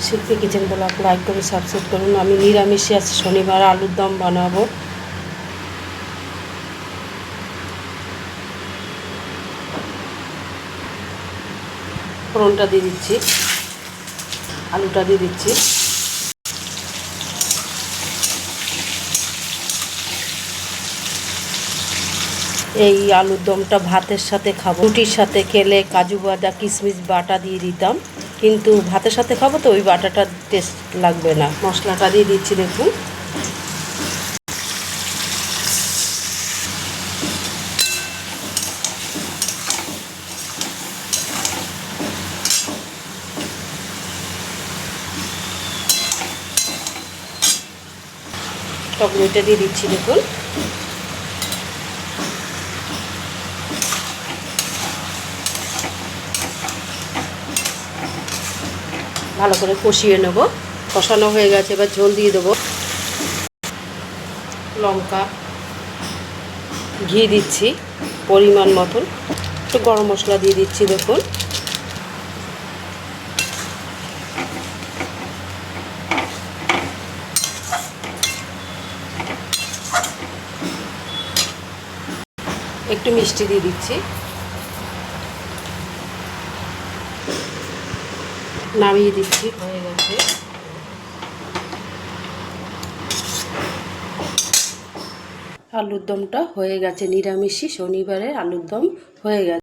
শিল্পী kitchen blog like করে subscribe করুন। আমি নিরামিষে আছি, শনিবার আলুর দম বানাবো। ফোড়নটা দিয়ে দিচ্ছি, আলুটা দিয়ে দিচ্ছি। এই আলুর দমটা ভাতের সাথে খাবো, রুটির সাথে খেলে কাজু বাদা কিশমিশ বাটা দিয়ে দিতাম, কিন্তু ভাতের সাথে খাবো তো ওই বাটাটা টেস্ট লাগবে না। মশলাটা দিয়ে দিচ্ছি, দেখুন। টমেটোটা দিয়ে দিচ্ছি, দেখুন। ভালো করে কষিয়ে নেব। কষানো হয়ে গেছে, এবার ঝোল দিয়ে দেবো। লঙ্কা, ঘি দিচ্ছি পরিমাণ মতন, একটু গরম মশলা দিয়ে দিচ্ছি, দেখুন। একটু মিষ্টি দিয়ে দিচ্ছি। নামিয়ে দিচ্ছি, হয়ে গেছে। আলুর দমটা হয়ে গেছে, নিরামিষি শনিবারে আলুর দম হয়ে গেছে।